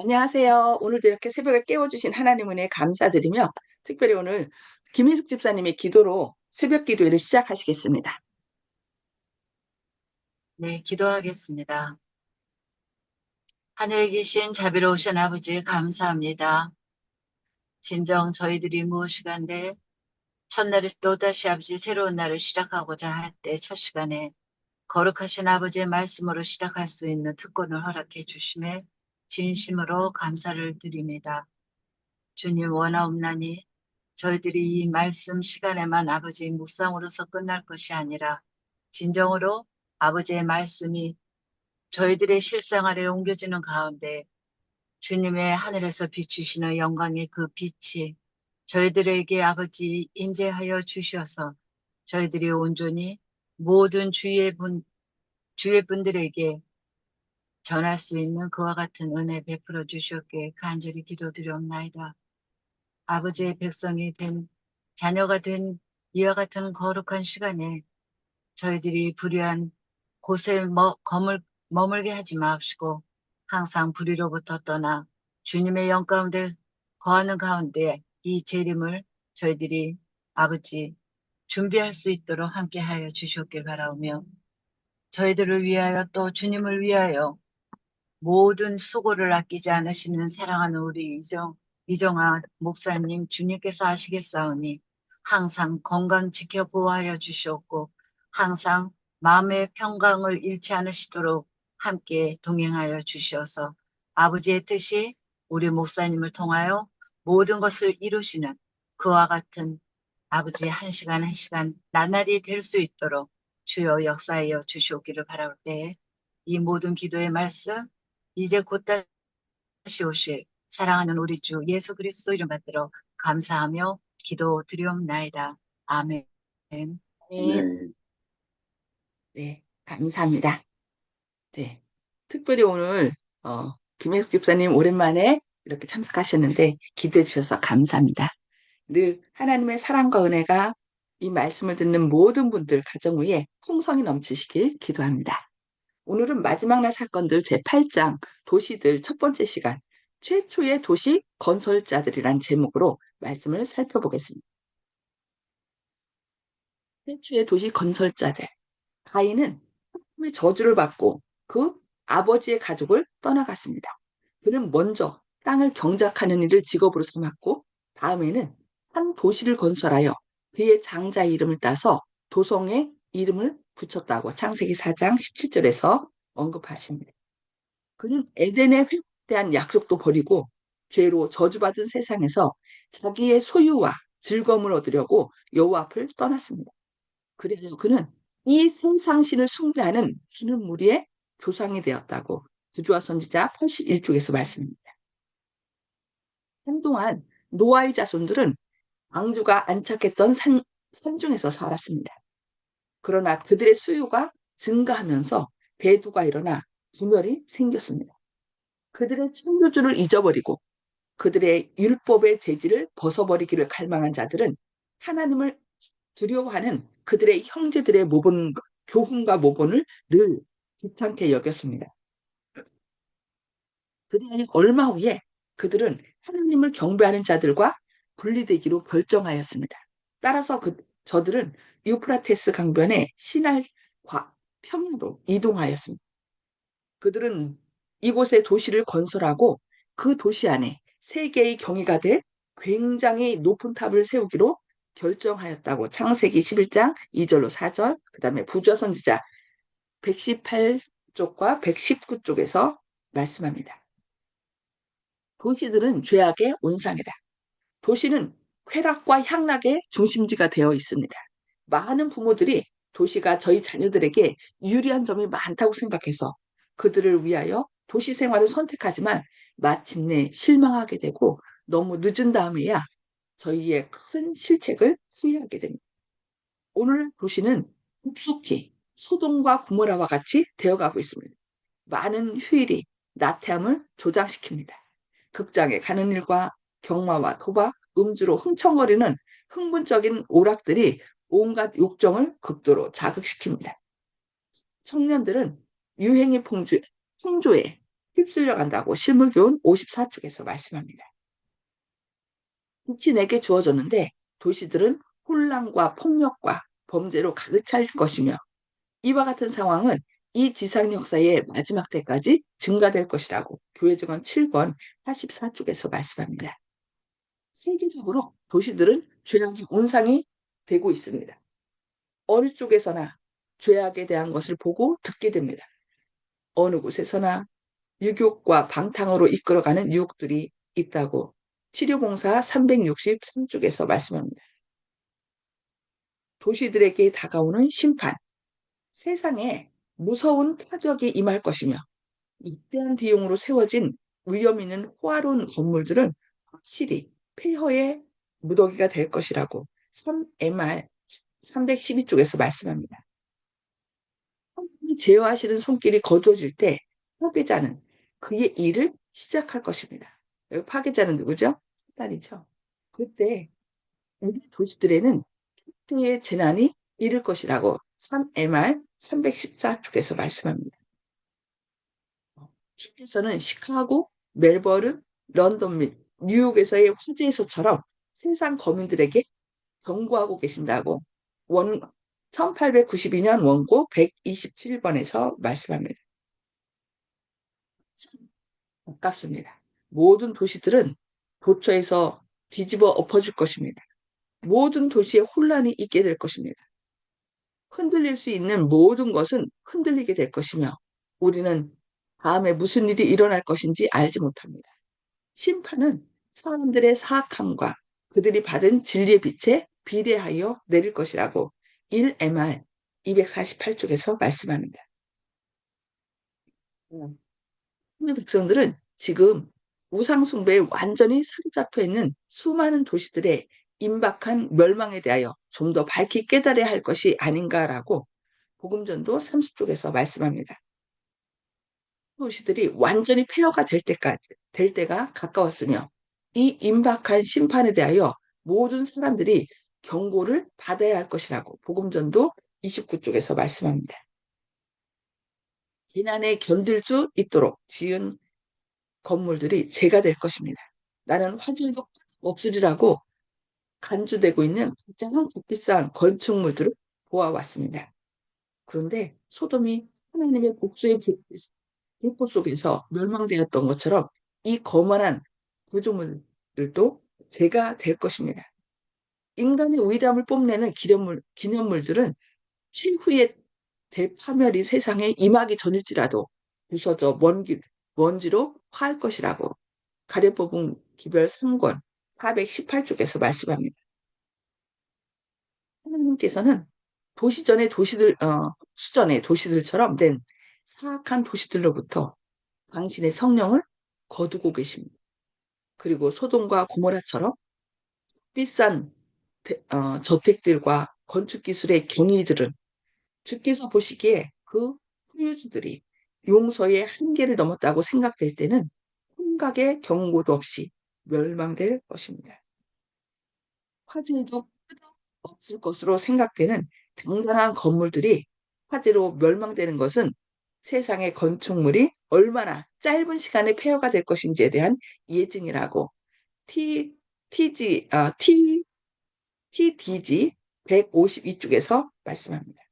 안녕하세요. 오늘도 이렇게 새벽에 깨워주신 하나님 은혜에 감사드리며 특별히 오늘 김희숙 집사님의 기도로 새벽 기도회를 시작하시겠습니다. 네, 기도하겠습니다. 하늘에 계신 자비로우신 아버지 감사합니다. 진정 저희들이 무엇이간데 첫날에 또다시 아버지 새로운 날을 시작하고자 할 때 첫 시간에 거룩하신 아버지의 말씀으로 시작할 수 있는 특권을 허락해 주심에 진심으로 감사를 드립니다. 주님 원하옵나니 저희들이 이 말씀 시간에만 아버지의 묵상으로서 끝날 것이 아니라 진정으로 아버지의 말씀이 저희들의 실생활에 옮겨지는 가운데 주님의 하늘에서 비추시는 영광의 그 빛이 저희들에게 아버지 임재하여 주셔서 저희들이 온전히 모든 주의 분들에게 전할 수 있는 그와 같은 은혜 베풀어 주시옵기에 간절히 기도드리옵나이다. 아버지의 백성이 된 자녀가 된 이와 같은 거룩한 시간에 저희들이 불의한 곳에 머물게 하지 마옵시고 항상 불의로부터 떠나 주님의 영 가운데 거하는 가운데 이 재림을 저희들이 아버지 준비할 수 있도록 함께하여 주시옵길 바라오며 저희들을 위하여 또 주님을 위하여 모든 수고를 아끼지 않으시는 사랑하는 우리 이정아 목사님 주님께서 아시겠사오니 항상 건강 지켜 보호하여 주시옵고 항상 마음의 평강을 잃지 않으시도록 함께 동행하여 주시어서 아버지의 뜻이 우리 목사님을 통하여 모든 것을 이루시는 그와 같은 아버지의 한 시간 한 시간 나날이 될 수 있도록 주여 역사하여 주시옵기를 바라올 때에 이 모든 기도의 말씀 이제 곧 다시 오실 사랑하는 우리 주 예수 그리스도 이름 받들어 감사하며 기도 드리옵나이다. 아멘. 네, 아멘. 네, 감사합니다. 네, 특별히 오늘 김혜숙 집사님 오랜만에 이렇게 참석하셨는데 기도해 주셔서 감사합니다. 늘 하나님의 사랑과 은혜가 이 말씀을 듣는 모든 분들 가정 위에 풍성이 넘치시길 기도합니다. 오늘은 마지막 날 사건들 제8장 도시들 첫 번째 시간 최초의 도시 건설자들이란 제목으로 말씀을 살펴보겠습니다. 최초의 도시 건설자들. 가인은 하나님의 저주를 받고 그 아버지의 가족을 떠나갔습니다. 그는 먼저 땅을 경작하는 일을 직업으로 삼았고 다음에는 한 도시를 건설하여 그의 장자의 이름을 따서 도성의 이름을 붙였다고 창세기 4장 17절에서 언급하십니다. 그는 에덴의 회복대한 약속도 버리고 죄로 저주받은 세상에서 자기의 소유와 즐거움을 얻으려고 여호와 앞을 떠났습니다. 그래서 그는 이 세상신을 숭배하는 주는 무리의 조상이 되었다고 구주와 선지자 81쪽에서 말씀합니다. 한동안 노아의 자손들은 방주가 안착했던 산중에서 살았습니다. 그러나 그들의 수요가 증가하면서 배두가 일어나 분열이 생겼습니다. 그들의 창조주를 잊어버리고 그들의 율법의 재질을 벗어버리기를 갈망한 자들은 하나님을 두려워하는 그들의 형제들의 교훈과 모본을 늘 귀찮게 여겼습니다. 그러니 얼마 후에 그들은 하나님을 경배하는 자들과 분리되기로 결정하였습니다. 따라서 저들은 유프라테스 강변의 시날 평야로 이동하였습니다. 그들은 이곳에 도시를 건설하고 그 도시 안에 세계의 경이가 될 굉장히 높은 탑을 세우기로 결정하였다고 창세기 11장 2절로 4절, 그 다음에 부좌선지자 118쪽과 119쪽에서 말씀합니다. 도시들은 죄악의 온상이다. 도시는 쾌락과 향락의 중심지가 되어 있습니다. 많은 부모들이 도시가 저희 자녀들에게 유리한 점이 많다고 생각해서 그들을 위하여 도시 생활을 선택하지만 마침내 실망하게 되고 너무 늦은 다음에야 저희의 큰 실책을 후회하게 됩니다. 오늘 도시는 급속히 소돔과 고모라와 같이 되어가고 있습니다. 많은 휴일이 나태함을 조장시킵니다. 극장에 가는 일과 경마와 도박, 음주로 흥청거리는 흥분적인 오락들이 온갖 욕정을 극도로 자극시킵니다. 청년들은 풍조에 휩쓸려 간다고 실물교훈 54쪽에서 말씀합니다. 빛이 내게 주어졌는데 도시들은 혼란과 폭력과 범죄로 가득 찰 것이며 이와 같은 상황은 이 지상 역사의 마지막 때까지 증가될 것이라고 교회증언 7권 84쪽에서 말씀합니다. 세계적으로 도시들은 죄악이 온상이 되고 있습니다. 어느 쪽에서나 죄악에 대한 것을 보고 듣게 됩니다. 어느 곳에서나 유욕과 방탕으로 이끌어가는 유혹들이 있다고 치료봉사 363쪽에서 말씀합니다. 도시들에게 다가오는 심판, 세상에 무서운 타격이 임할 것이며 막대한 비용으로 세워진 위험 있는 호화로운 건물들은 확실히 폐허의 무더기가 될 것이라고 3MR 312쪽에서 말씀합니다. 하나님이 제어하시는 손길이 거두어질 때 파괴자는 그의 일을 시작할 것입니다. 여기 파괴자는 누구죠? 사단이죠. 그때 우리 도시들에는 특대의 재난이 이를 것이라고 3MR 314쪽에서 말씀합니다. 주께서는 시카고, 멜버른, 런던 및 뉴욕에서의 화재에서처럼 세상 거민들에게 경고하고 계신다고 1892년 원고 127번에서 말씀합니다. 아깝습니다. 모든 도시들은 도처에서 뒤집어 엎어질 것입니다. 모든 도시에 혼란이 있게 될 것입니다. 흔들릴 수 있는 모든 것은 흔들리게 될 것이며 우리는 다음에 무슨 일이 일어날 것인지 알지 못합니다. 심판은 사람들의 사악함과 그들이 받은 진리의 빛에 비례하여 내릴 것이라고 1MR 248쪽에서 말씀합니다. 하나님의 백성들은 지금 우상숭배에 완전히 사로잡혀 있는 수많은 도시들의 임박한 멸망에 대하여 좀 더 밝히 깨달아야 할 것이 아닌가라고 복음전도 30쪽에서 말씀합니다. 도시들이 완전히 폐허가 될 때가 가까웠으며 이 임박한 심판에 대하여 모든 사람들이 경고를 받아야 할 것이라고 복음전도 29쪽에서 말씀합니다. 재난에 견딜 수 있도록 지은 건물들이 재가 될 것입니다. 나는 화재도 없으리라고 간주되고 있는 가장 값비싼 건축물들을 보아왔습니다. 그런데 소돔이 하나님의 복수의 불꽃 속에서 멸망되었던 것처럼 이 거만한 구조물들도 재가 될 것입니다. 인간의 의담을 뽐내는 기념물들은 최후의 대파멸이 세상에 임하기 전일지라도 부서져 먼지로 화할 것이라고 가려뽑은 기별 3권 418쪽에서 말씀합니다. 하나님께서는 수전의 도시들처럼 된 사악한 도시들로부터 당신의 성령을 거두고 계십니다. 그리고 소돔과 고모라처럼 비싼 저택들과 건축기술의 경이들은 주께서 보시기에 그 소유주들이 용서의 한계를 넘었다고 생각될 때는 생각의 경고도 없이 멸망될 것입니다. 화재에도 없을 것으로 생각되는 단단한 건물들이 화재로 멸망되는 것은 세상의 건축물이 얼마나 짧은 시간에 폐허가 될 것인지에 대한 예증이라고 T, TDG 152쪽에서 말씀합니다.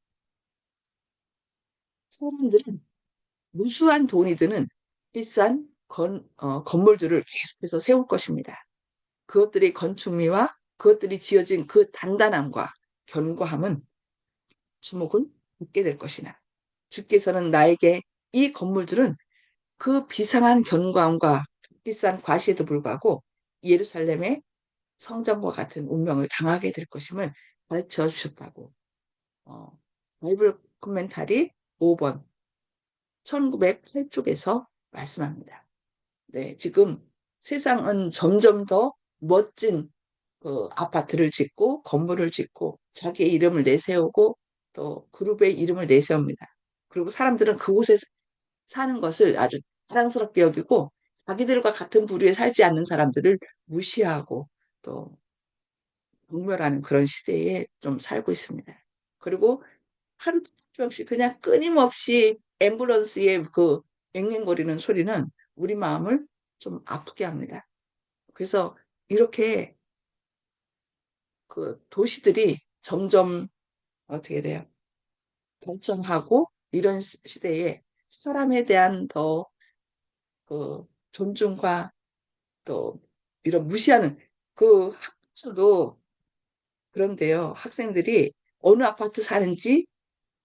사람들은 무수한 돈이 드는 비싼 건물들을 계속해서 세울 것입니다. 그것들의 건축미와 그것들이 지어진 그 단단함과 견고함은 주목을 받게 될 것이나 주께서는 나에게 이 건물들은 그 비상한 견고함과 비싼 과시에도 불구하고 예루살렘의 성전과 같은 운명을 당하게 될 것임을 가르쳐 주셨다고 바이블 코멘타리 5번 1908쪽에서 말씀합니다. 네, 지금 세상은 점점 더 멋진 그 아파트를 짓고 건물을 짓고 자기의 이름을 내세우고 또 그룹의 이름을 내세웁니다. 그리고 사람들은 그곳에 사는 것을 아주 자랑스럽게 여기고 자기들과 같은 부류에 살지 않는 사람들을 무시하고 또 경멸하는 그런 시대에 좀 살고 있습니다. 그리고 하루도 없이 그냥 끊임없이 앰뷸런스의 그 앵앵거리는 소리는 우리 마음을 좀 아프게 합니다. 그래서 이렇게 그 도시들이 점점 어떻게 돼요? 발전하고 이런 시대에 사람에 대한 더 그 존중과 또 이런 무시하는 그 학교도 그런데요. 학생들이 어느 아파트 사는지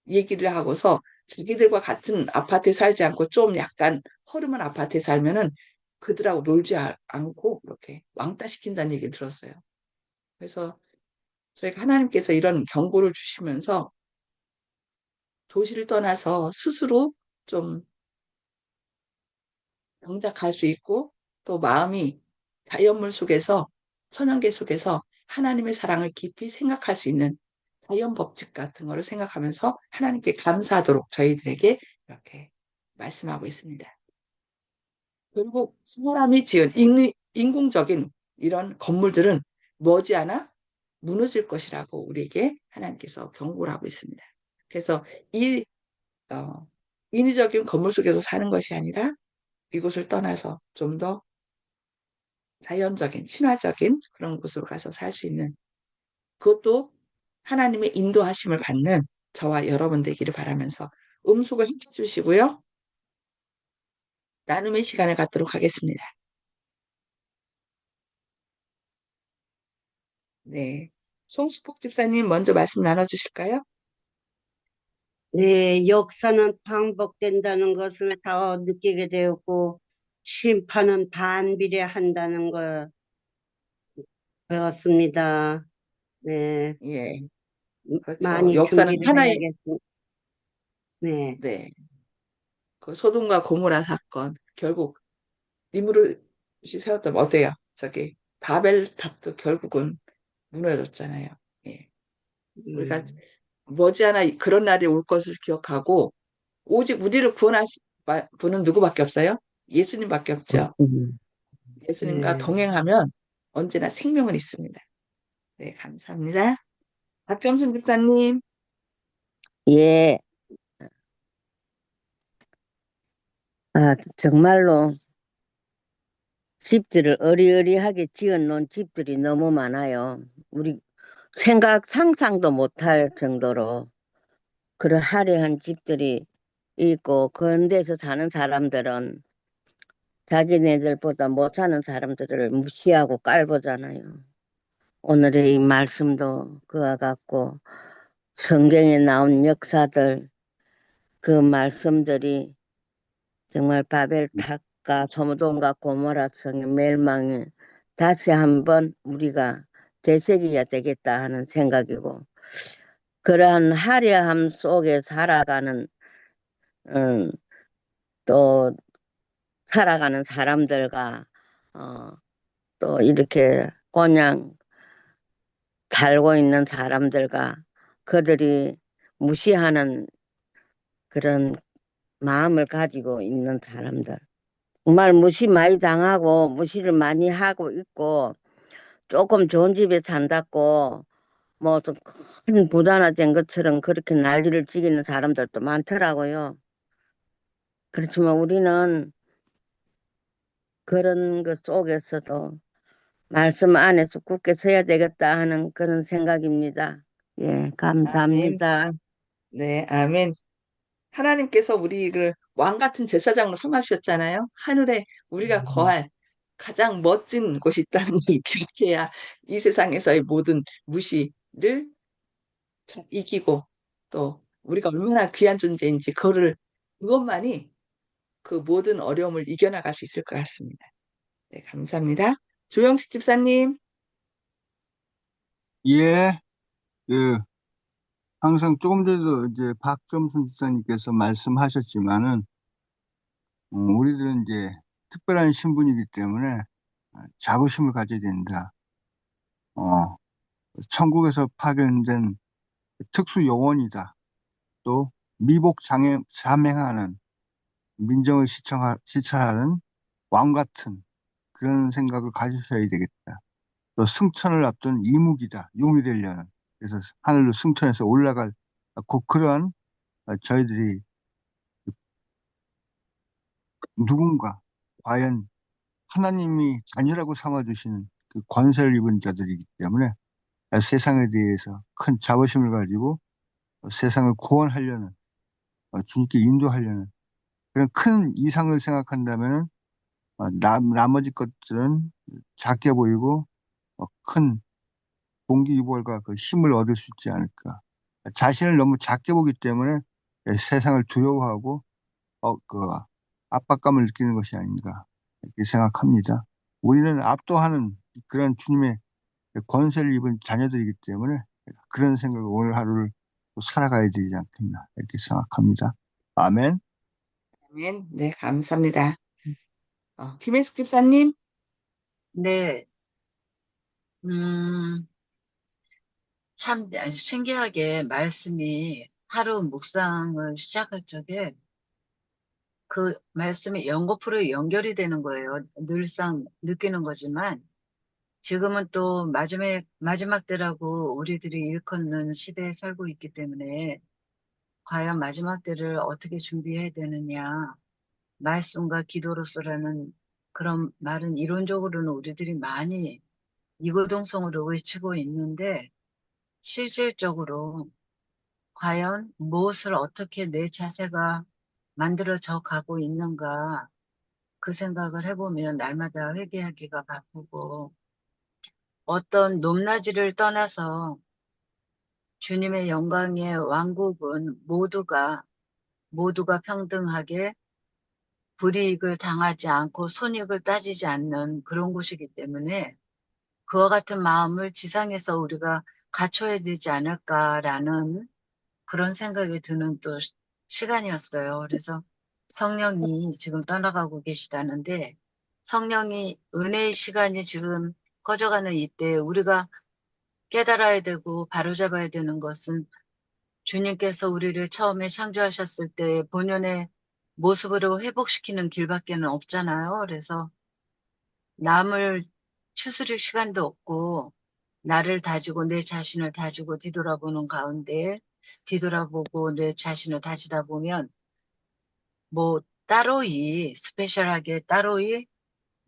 얘기를 하고서 자기들과 같은 아파트에 살지 않고 좀 약간 허름한 아파트에 살면은 그들하고 놀지 않고 이렇게 왕따 시킨다는 얘기를 들었어요. 그래서 저희가 하나님께서 이런 경고를 주시면서 도시를 떠나서 스스로 좀 정착할 수 있고 또 마음이 자연물 속에서 천연계 속에서 하나님의 사랑을 깊이 생각할 수 있는 자연 법칙 같은 거를 생각하면서 하나님께 감사하도록 저희들에게 이렇게 말씀하고 있습니다. 그리고 사람이 지은 인공적인 이런 건물들은 머지않아 무너질 것이라고 우리에게 하나님께서 경고를 하고 있습니다. 그래서 이 어, 인위적인 건물 속에서 사는 것이 아니라 이곳을 떠나서 좀 더 자연적인, 친화적인 그런 곳으로 가서 살 수 있는 그것도 하나님의 인도하심을 받는 저와 여러분 되기를 바라면서 음속을 해주시고요. 나눔의 시간을 갖도록 하겠습니다. 네. 송수폭 집사님 먼저 말씀 나눠주실까요? 네, 역사는 반복된다는 것을 더 느끼게 되었고, 심판은 반비례한다는 걸 배웠습니다. 네, 예, 그렇죠. 많이 역사는 준비를 하나의, 해야겠습니다. 네, 네, 그 소돔과 고모라 사건, 결국 니무롯이 세웠던 어때요? 저기 바벨탑도 결국은 무너졌잖아요. 예, 우리가 음, 머지않아 그런 날이 올 것을 기억하고 오직 우리를 구원할 분은 누구밖에 없어요? 예수님밖에 없죠. 예수님과 네. 동행하면 언제나 생명은 있습니다. 네, 감사합니다. 박점순 집사님, 예, 정말로 집들을 어리어리하게 지어 놓은 집들이 너무 많아요. 우리 상상도 못할 정도로 그런 화려한 집들이 있고, 그런 데서 사는 사람들은 자기네들보다 못 사는 사람들을 무시하고 깔보잖아요. 오늘의 이 말씀도 그와 같고, 성경에 나온 역사들, 그 말씀들이 정말 바벨탑과 소돔과 고모라 성의 멸망이 다시 한번 우리가 되새겨야 되겠다 하는 생각이고, 그러한 화려함 속에 살아가는 음, 또 살아가는 사람들과 어, 또 이렇게 그냥 살고 있는 사람들과 그들이 무시하는 그런 마음을 가지고 있는 사람들, 정말 무시 많이 당하고 무시를 많이 하고 있고, 조금 좋은 집에 산다고 뭐 좀 큰 부자나 된 것처럼 그렇게 난리를 지기는 사람들도 많더라고요. 그렇지만 우리는 그런 것 속에서도 말씀 안에서 굳게 서야 되겠다 하는 그런 생각입니다. 예, 아멘. 감사합니다. 네, 아멘. 하나님께서 우리를 왕 같은 제사장으로 삼아주셨잖아요. 하늘에 우리가 거할 가장 멋진 곳이 있다는 걸 기억해야 이 세상에서의 모든 무시를 이기고 또 우리가 얼마나 귀한 존재인지 그것만이 그 모든 어려움을 이겨나갈 수 있을 것 같습니다. 네, 감사합니다. 조영식 집사님, 예, 그, 항상 조금 전에도 이제 박점순 지사님께서 말씀하셨지만은, 우리들은 이제 특별한 신분이기 때문에 자부심을 가져야 된다. 어, 천국에서 파견된 특수 요원이다. 또 미복 자맹하는 민정을 실천하는 왕 같은 그런 생각을 가지셔야 되겠다. 또 승천을 앞둔 이무기다. 용이 되려는. 그래서 하늘로 승천해서 올라갈 곧 그러한 저희들이 누군가 과연 하나님이 자녀라고 삼아주시는 그 권세를 입은 자들이기 때문에 세상에 대해서 큰 자부심을 가지고 세상을 구원하려는, 주님께 인도하려는 그런 큰 이상을 생각한다면 나머지 것들은 작게 보이고 큰 동기유발과 그 힘을 얻을 수 있지 않을까. 자신을 너무 작게 보기 때문에 세상을 두려워하고 그 압박감을 느끼는 것이 아닌가 이렇게 생각합니다. 우리는 압도하는 그런 주님의 권세를 입은 자녀들이기 때문에 그런 생각을 오늘 하루를 또 살아가야 되지 않겠나 이렇게 생각합니다. 아멘. 아멘. 네, 감사합니다. 김혜숙 집사님. 네, 음, 참 신기하게 말씀이 하루 묵상을 시작할 적에 그 말씀이 연거푸로 연결이 되는 거예요. 늘상 느끼는 거지만 지금은 또 마지막 때라고 우리들이 일컫는 시대에 살고 있기 때문에 과연 마지막 때를 어떻게 준비해야 되느냐. 말씀과 기도로서라는 그런 말은 이론적으로는 우리들이 많이 이구동성으로 외치고 있는데 실질적으로 과연 무엇을 어떻게 내 자세가 만들어져 가고 있는가 그 생각을 해보면 날마다 회개하기가 바쁘고 어떤 높낮이를 떠나서 주님의 영광의 왕국은 모두가 평등하게 불이익을 당하지 않고 손익을 따지지 않는 그런 곳이기 때문에 그와 같은 마음을 지상에서 우리가 갖춰야 되지 않을까라는 그런 생각이 드는 또 시간이었어요. 그래서 성령이 지금 떠나가고 계시다는데 성령이 은혜의 시간이 지금 꺼져가는 이때 우리가 깨달아야 되고 바로잡아야 되는 것은 주님께서 우리를 처음에 창조하셨을 때 본연의 모습으로 회복시키는 길밖에는 없잖아요. 그래서 남을 추스릴 시간도 없고 나를 다지고 내 자신을 다지고 뒤돌아보는 가운데 뒤돌아보고 내 자신을 다지다 보면 뭐 스페셜하게 따로이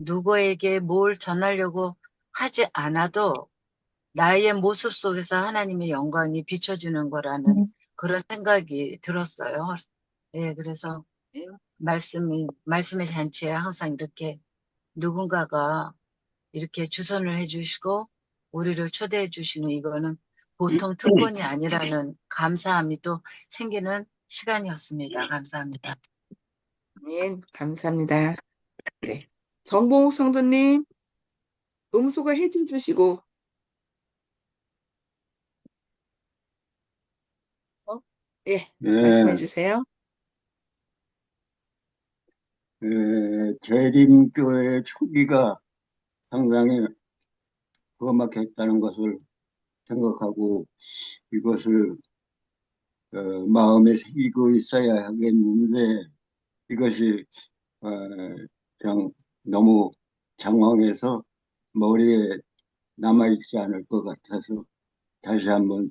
누구에게 뭘 전하려고 하지 않아도 나의 모습 속에서 하나님의 영광이 비춰지는 거라는 그런 생각이 들었어요. 예, 그래서 말씀의 잔치에 항상 이렇게 누군가가 이렇게 주선을 해주시고 우리를 초대해 주시는 이거는 보통 특권이 아니라는 감사함이 또 생기는 시간이었습니다. 감사합니다. 아멘. 감사합니다. 네. 정봉욱 성도님, 음소거 해제 주시고, 예, 말씀해 예, 주세요. 재림교회 초기가 상당히 험악했다는 것을 생각하고 이것을 마음에 새기고 있어야 하겠는데 이것이 어, 그냥 너무 장황해서 머리에 남아있지 않을 것 같아서 다시 한번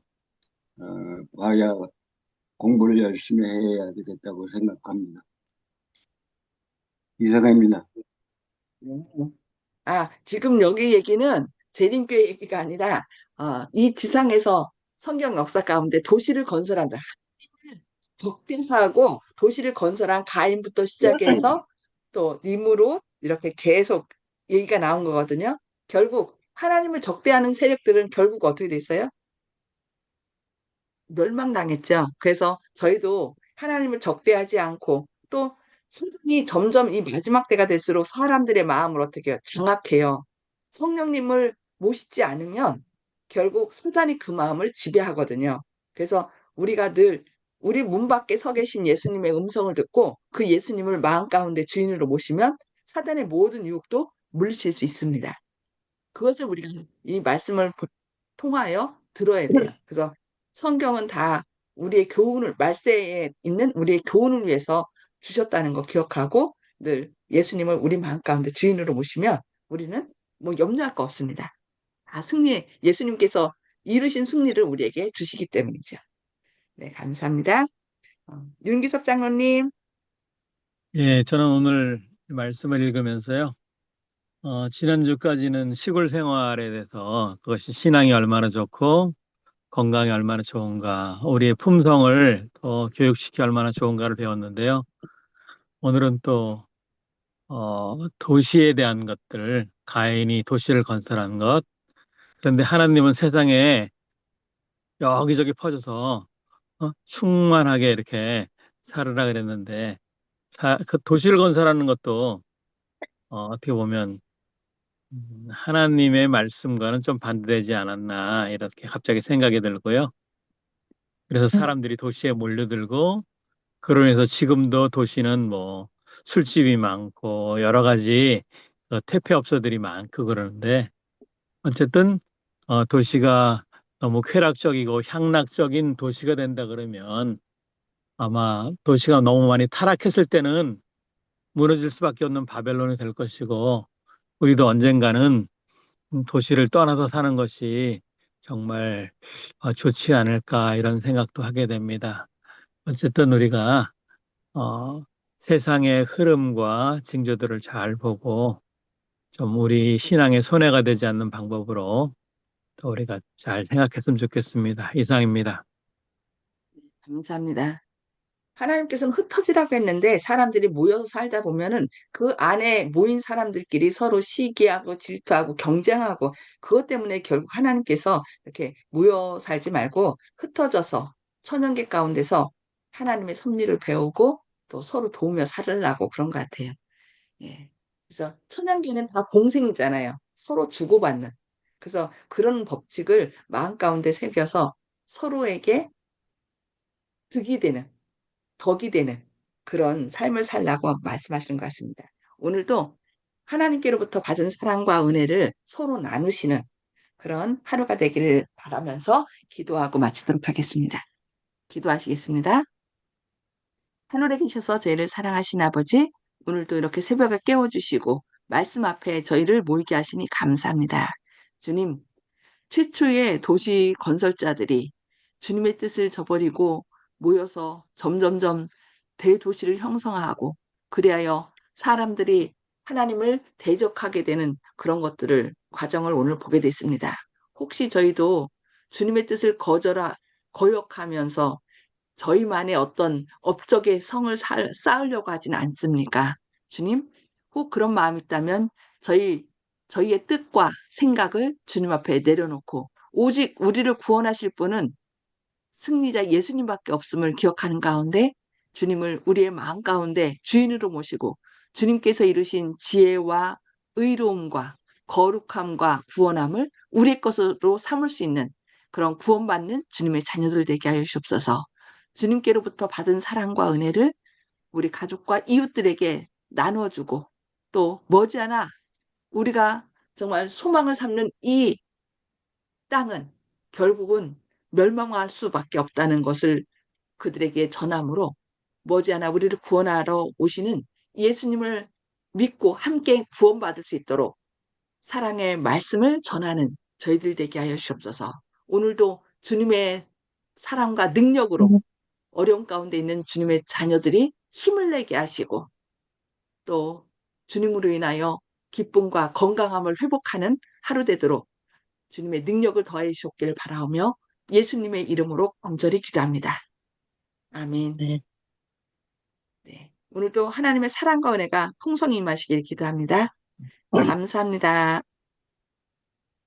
봐야 공부를 열심히 해야 되겠다고 생각합니다. 이상입니다. 지금 여기 얘기는 재림교회 얘기가 아니라, 이 지상에서 성경 역사 가운데 도시를 건설한다. 적대하고 도시를 건설한 가인부터 시작해서 또 니무롯 이렇게 계속 얘기가 나온 거거든요. 결국 하나님을 적대하는 세력들은 결국 어떻게 됐어요? 멸망당했죠. 그래서 저희도 하나님을 적대하지 않고 또 사단이 점점 이 마지막 때가 될수록 사람들의 마음을 어떻게 해요? 장악해요. 성령님을 모시지 않으면 결국 사단이 그 마음을 지배하거든요. 그래서 우리가 늘 우리 문 밖에 서 계신 예수님의 음성을 듣고 그 예수님을 마음 가운데 주인으로 모시면 사단의 모든 유혹도 물리칠 수 있습니다. 그것을 우리가 이 말씀을 통하여 들어야 돼요. 그래서 성경은 다 우리의 교훈을, 말세에 있는 우리의 교훈을 위해서 주셨다는 거 기억하고 늘 예수님을 우리 마음 가운데 주인으로 모시면 우리는 뭐 염려할 거 없습니다. 예수님께서 이루신 승리를 우리에게 주시기 때문이죠. 네, 감사합니다. 윤기섭 장로님. 예, 저는 오늘 말씀을 읽으면서요. 지난주까지는 시골 생활에 대해서 그것이 신앙이 얼마나 좋고 건강에 얼마나 좋은가, 우리의 품성을 더 교육시켜 얼마나 좋은가를 배웠는데요. 오늘은 또 도시에 대한 것들, 가인이 도시를 건설한 것, 그런데 하나님은 세상에 여기저기 퍼져서 충만하게 이렇게 살으라 그랬는데 그 도시를 건설하는 것도 어떻게 보면 하나님의 말씀과는 좀 반대되지 않았나 이렇게 갑자기 생각이 들고요. 그래서 사람들이 도시에 몰려들고 그로 인해서 지금도 도시는 뭐 술집이 많고 여러 가지 퇴폐업소들이 많고 그러는데 어쨌든 도시가 너무 쾌락적이고 향락적인 도시가 된다 그러면 아마 도시가 너무 많이 타락했을 때는 무너질 수밖에 없는 바벨론이 될 것이고 우리도 언젠가는 도시를 떠나서 사는 것이 정말 좋지 않을까 이런 생각도 하게 됩니다. 어쨌든 우리가 세상의 흐름과 징조들을 잘 보고 좀 우리 신앙에 손해가 되지 않는 방법으로 또 우리가 잘 생각했으면 좋겠습니다. 이상입니다. 감사합니다. 하나님께서는 흩어지라고 했는데 사람들이 모여서 살다 보면은 그 안에 모인 사람들끼리 서로 시기하고 질투하고 경쟁하고 그것 때문에 결국 하나님께서 이렇게 모여 살지 말고 흩어져서 천연계 가운데서 하나님의 섭리를 배우고 또 서로 도우며 살으려고 그런 것 같아요. 예. 그래서 천연계는 다 공생이잖아요. 서로 주고받는. 그래서 그런 법칙을 마음 가운데 새겨서 서로에게 득이 되는 덕이 되는 그런 삶을 살라고 말씀하시는 것 같습니다. 오늘도 하나님께로부터 받은 사랑과 은혜를 서로 나누시는 그런 하루가 되기를 바라면서 기도하고 마치도록 하겠습니다. 기도하시겠습니다. 하늘에 계셔서 저희를 사랑하신 아버지, 오늘도 이렇게 새벽에 깨워주시고 말씀 앞에 저희를 모이게 하시니 감사합니다. 주님, 최초의 도시 건설자들이 주님의 뜻을 저버리고 모여서 점점점 대도시를 형성하고 그리하여 사람들이 하나님을 대적하게 되는 그런 것들을 과정을 오늘 보게 됐습니다. 혹시 저희도 주님의 뜻을 거역하면서 저희만의 어떤 업적의 성을 쌓으려고 하지는 않습니까? 주님, 혹 그런 마음이 있다면 저희의 뜻과 생각을 주님 앞에 내려놓고 오직 우리를 구원하실 분은 승리자 예수님밖에 없음을 기억하는 가운데 주님을 우리의 마음 가운데 주인으로 모시고 주님께서 이루신 지혜와 의로움과 거룩함과 구원함을 우리의 것으로 삼을 수 있는 그런 구원받는 주님의 자녀들 되게 하여 주옵소서. 주님께로부터 받은 사랑과 은혜를 우리 가족과 이웃들에게 나눠주고 또 머지않아 우리가 정말 소망을 삼는 이 땅은 결국은 멸망할 수밖에 없다는 것을 그들에게 전함으로 머지않아 우리를 구원하러 오시는 예수님을 믿고 함께 구원받을 수 있도록 사랑의 말씀을 전하는 저희들 되게 하여 주옵소서. 오늘도 주님의 사랑과 능력으로 어려움 가운데 있는 주님의 자녀들이 힘을 내게 하시고 또 주님으로 인하여 기쁨과 건강함을 회복하는 하루 되도록 주님의 능력을 더해 주셨기를 바라오며 예수님의 이름으로 간절히 기도합니다. 아멘. 네. 네. 오늘도 하나님의 사랑과 은혜가 풍성히 임하시길 기도합니다. 감사합니다.